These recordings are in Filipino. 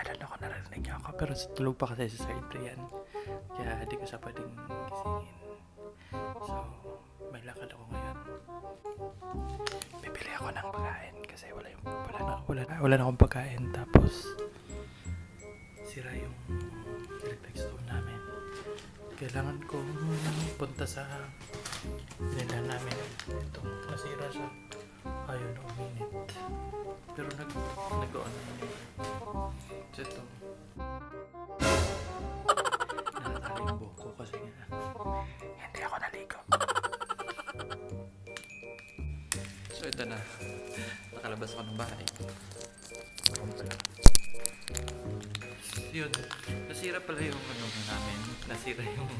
Akala ko narinig niya ako, pero tulog pa kasi sa side yan. Kaya hindi ko siya pwedeng gisingin. So, may lakad ako ngayon. Bibili ako ng pagkain kasi wala na akong pagkain. Tapos, sira yung electric stove namin. Kailangan kong punta sa nila namin. Itong nasira siya. Ayaw na uminit. Pero nag-on na yun. So ito. Nakatali yung buhok ko kasi nga hindi ako naligo. So ito na. Nakalabas ako ng bahay. Ako pala. Yun. Nasira pala yung ano namin. Nasira yung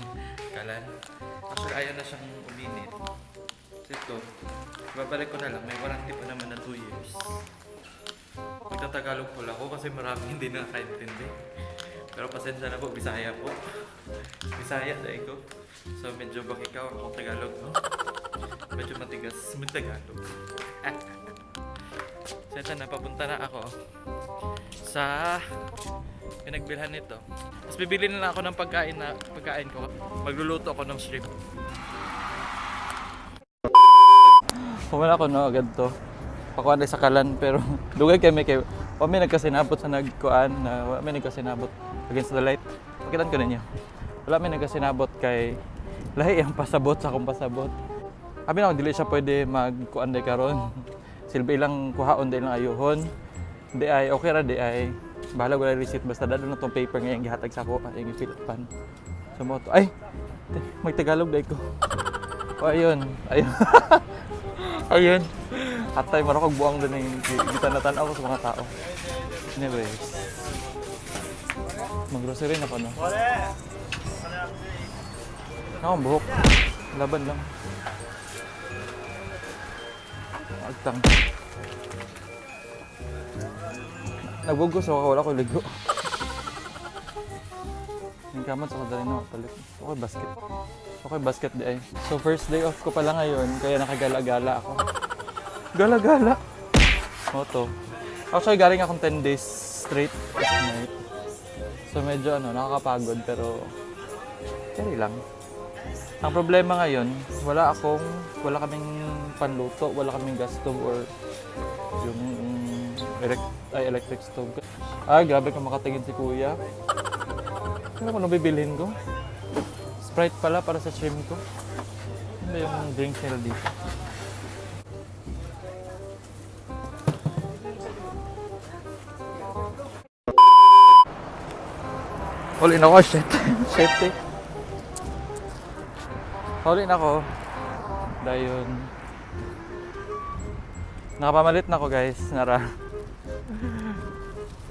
kalan. Actually ayaw na siyang uminit. So ito. Babalik ko na lang. May warranty pa naman na 2 years. Magtatagalog po lang ako kasi marami hindi nakakaintindi. Pero pasensya na po, Bisaya po. Bisaya dahil ko. So medyo bakikaw akong Tagalog, no? Medyo matigas mag-Tagalog. So ito na, papunta na ako sa pinagbilhan nito. Tapos bibili na lang ako ng pagkain ko. Magluluto ako ng shrimp. Pumala ko no, agad to. Pakuan sa kalan pero dugay kay may nagkasinabot sa nagkuan na may nagkasinabot against the light. Pakitan ko ninyo. Wala may nagkasinabot kay lahi ang pasabot sa akong pasabot. Abi na dili siya pwede magkuan day karon. Silbi lang kuhaon day lang ayuhon. Di ay okay ra di ay bahala wala receipt basta dalo na tong paper nga yung gihatag sa ako yung i-fill-upan. So mo to. Ay, magtagalog day ko. O ayun. Ayun. Atay, marakog buang doon yung gitanatan ako sa mga tao. Anyways. Mag-grocery na pa, no? Ako, buhok. Laban lang. Agtang. Nagbugos ako, wala ko ligo. Yung kamot sa kadali na palit. Okay, basket. Okay, basket di ay. So, first day off ko pala ngayon, kaya nakagala-gala ako. Gala-gala. Moto. Actually, galing akong 10 days straight last night. So, medyo nakakapagod, pero carry lang. Ang problema ngayon, wala kaming panluto, wala kaming gas stove or yung electric stove. Grabe ka makatingin si kuya. Ano ko bibilhin ko? Sprite pala para sa shrimp ko. Ano ba yung drink sale dito? Huli na ako, shit. Shit eh. Huli na ako. Dahil nakapamalit na ako guys.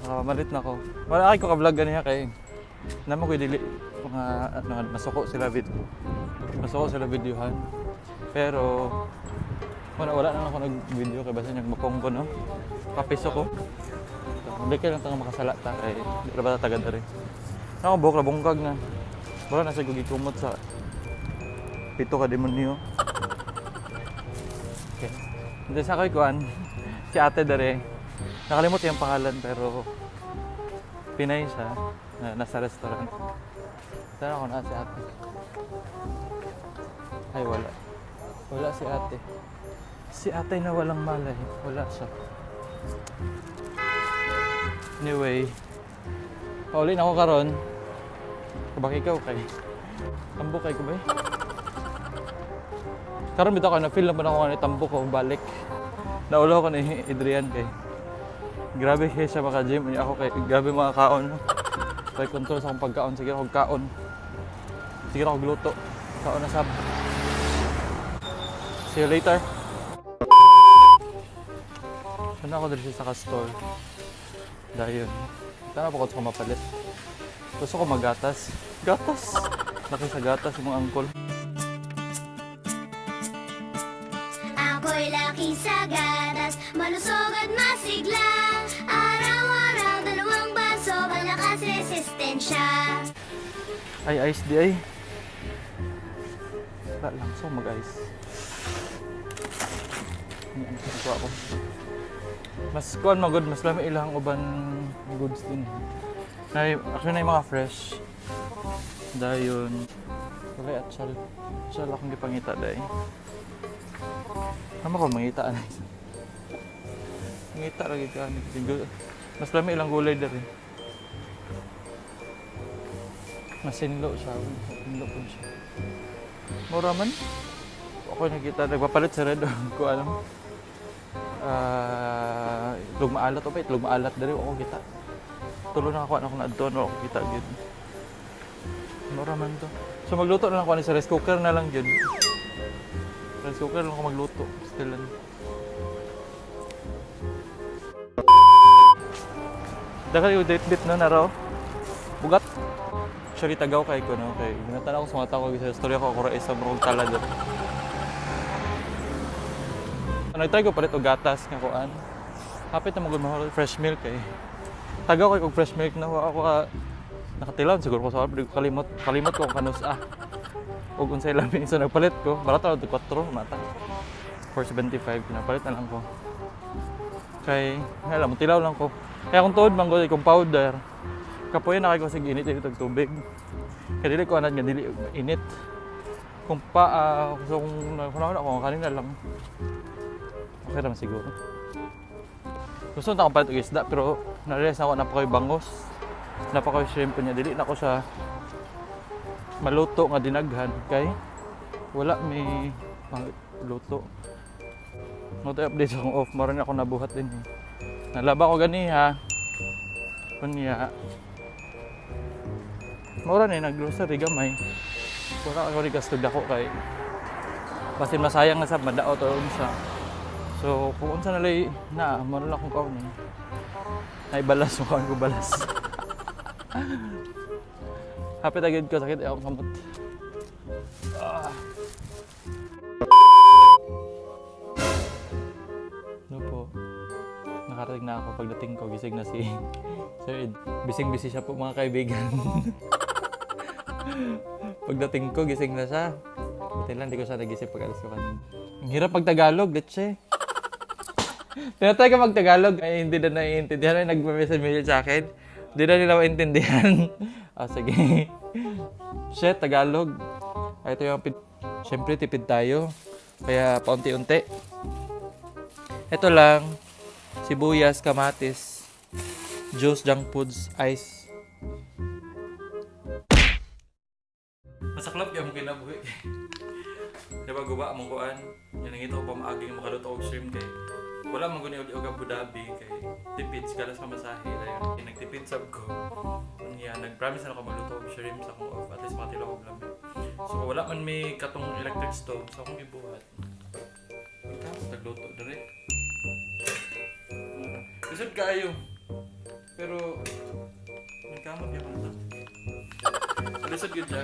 Nakapamalit na ako. Wala kayo ko ka-vlog ganyan kay naman ko dili mga masuko sila videohan. Pero wala na ako nag-video kay basta nagmakong ko no. Kapiso ko. Hindi kaya lang tanga makasala ta kay di ba ta tagad rin. Ako buhok na bungkag na. Wala na siya gugikumot sa pito ka demonyo. Okay. Hindi sa ako'y kuhan. Si ate dere. Nakalimot yung pangalan pero Pinay siya. Nasa restaurant. Saan ako na si ate? Ay wala. Wala si ate. Si ate na walang malay. Wala siya. Anyway. Paulin ako karon. Kabak ikaw kay. Tambok kay ko ba? Karon bitaw ka na feel na pa ako ni tambok ko balik. Naulo ko ni Adrian kay. Grabe kaya siya maka-gym. Ako kay grabe mga kaon. Kaya control sa akong pagkaon. Sige akong kaon. Sige akong gluto. Kaon na sab. See you later. Sana ako dito sa ka-store. Dahil tama pa ko sa mapalit. Gusto ko magatas. Gatas! Laki sa gatas yung angkol. Ako'y laki sa gatas, malusog at masigla. Araw-araw, 2 baso, malakas resistensya. Ay, ice di ay. Wala lang, so mag-ice. Ano ko ako. Mas kuan mo good, mas lami ilang uban goods din. Actually na yung mga fresh. Dayon. Wala at sal. Sal akong gipangita dahi. Ano ko mangita anay. Mangita lagi ka. Mas lami ilang gulay dari. Masinlo siya. Masinlo po siya. Mura man. Ako nakita, nagpapalit sa red. Kung ano. Itlog maalat o ba? Itlog maalat dari. Ako kita. Tulo na ako na doon. Ako kita. Gid. Mura man to. So magluto na lang ako sa rice cooker na lang yun. Rice cooker lang ako magluto. Still lang. Dahil yung date bit no na raw. Bugat. Actually tagaw kay ko no. Kay ginatan ako sa mga tao sa storya ko ako sa murong tala doon. Nagtry ko palit og gatas nga kuan. Hapit na magud mahal fresh milk kay. Tagaw kay og fresh milk na ako nakatilaw siguro ko sa kalimot ko kanus og unsay labi so nagpalit ko barato ra 4 mata 475 pinapalit na lang ko kay hala mo tilaw lang ko kaya kung tuod man ko kung powder kapoy na kay ko sig init dito tubig kay dili ko anad nga dili init kung so kung ako kanina lang okay naman siguro gusto na akong palit og isda pero na-realize ako napakoy bangos napakoy shrimp niya dili na ko siya maluto nga dinaghan kay wala may luto. No to update akong off maron ako nabuhat din. Nalaba ko gani ha. Kunya. Mura ni nag-grocery gamay. Wala ako ni gastog dako kay basin masayang nga sa madaot or unsa. So kung unsa nalay na mo na akong kaon ni. Ay balas mo kaon ko balas. Hapit agad ko sakit akong kamot. No po. Nakarating na ako pagdating ko gising na si Sir Ed. Bising-busy siya po mga kaibigan. Pagdating ko gising na siya. Buti lang di ko siya nagising pag-alis ko kanina. Ang hirap pag Tagalog, let's tinatry ko mag-Tagalog ay hindi na naiintindihan. Ay nagme-message sa akin. Hindi na nila maintindihan. Sige. Shit, Tagalog. Ito yung siyempre tipid tayo. Kaya paunti-unti. Ito lang. Sibuyas, kamatis, juice, junk foods, ice. Masaklap yung kinabuhi. Diba guba mong kuan? Yan ang ito ko pamaaging makaluto og shrimp kay wala man guni og Abu Dhabi kay tipid kalas pamasahe dayon. Nagtipid sab ko. Unya nagpromise na ako maluto og shrimp sa akong off at least matilo og lamig. So wala man may katong electric stove sa akong gibuhat. Tagluto dire. Isod kayo. Pero nagkamot gyud man ta. Lisod gyud siya.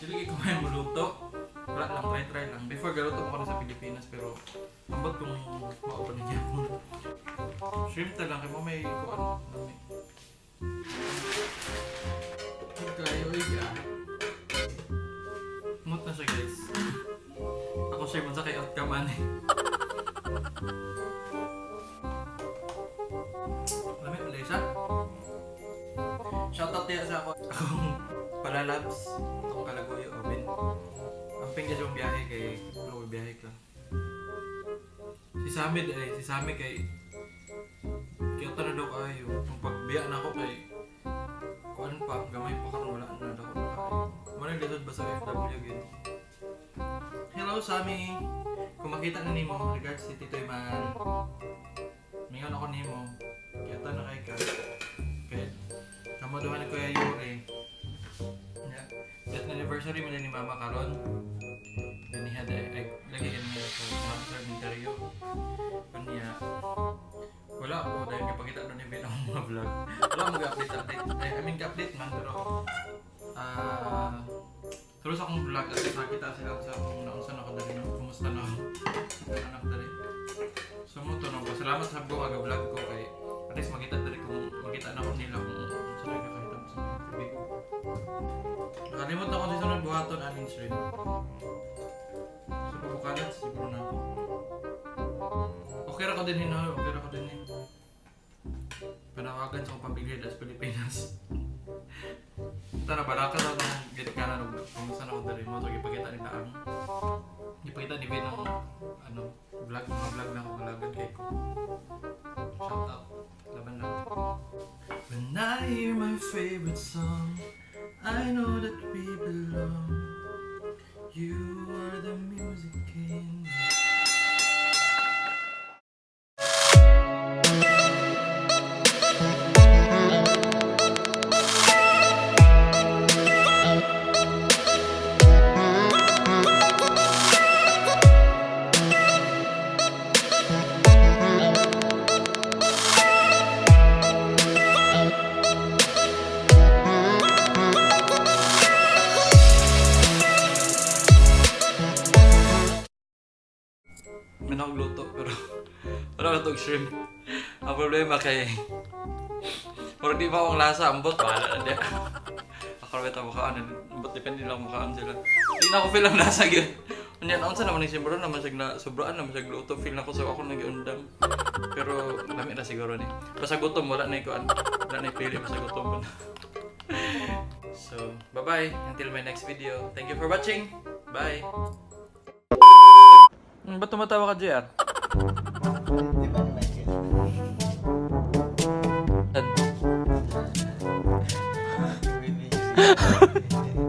Dili ko may maluto. Wala lang, try lang. Before galuto ko na sa Pilipinas pero ambot kung maupan niya. Shrimp na lang, kaya mo may kuwan. Kayo, mut na siya guys. Ako share mo sa kay outcome man eh. Lamit ulit siya. Shoutout niya sa ako. Akong palalabs. Akong kalagoyo, Obin. Ang pinggas yung biyahe kay Chloe biyahe ka. Si Samid kay kaya na daw kayo. Kung pagbiya na ako kay kuan pa, gamay pa karon wala na daw ako. Muna lisod ba sa FW gid. Hello Sami. Kung makita na nimo regards si Titoy Man. Mingon ako nimo. Kaya na kay ka. Kaya kamo duha ni Kuya Yuri. Death anniversary mo na ni Mama karon. Daniha ay lagi mo sa master interview. Kanya wala ko dahil kapakita doon ni ang mga vlog. Wala mo ga-update. I mean ga-update man pero terus akong vlog at nakita sila sa akong naunsa na ko dali no. Kumusta na ako? Anak dali. So mo to no. Salamat sa buong aga-vlog ko kay at least makita dali kung makita na ko nila kung saan nakakita mo sa video. Nakalimot na ko sa sunod buhaton aning stream. So pabukalat siguro na ako. Okay ra ko din no, okay ra ko din. Panawagan sa akong pamilya sa Pilipinas. Tara baraka na ng gitkanan og kumusta na ko diri mo to ipakita ni Taang. Ipakita ni Ben ang ano, vlog na ako vlogan kay ko. Shout out. Laban lang. When I hear my favorite song, I know that we belong. You are the music in my may nakagluto pero wala ka shrimp. Ang problema kay pero di ba akong lasa, ambot, wala na di. Ako rin ito mukhaan, ambot depende lang mukhaan sila. Di na ako feel ang lasa yun. Ganyan, ako sa naman yung simbro naman siya sobraan naman siya gluto. Feel na ko sa ako nag-iundang. Pero lami na siguro ni. Basta gutom, wala na ikuan. Wala na ipili, basta gutom mo na. So, bye-bye. Until my next video. Thank you for watching. Bye. Ba't tumatawa ka, JR? Di ba ni Michael? Saan? May music.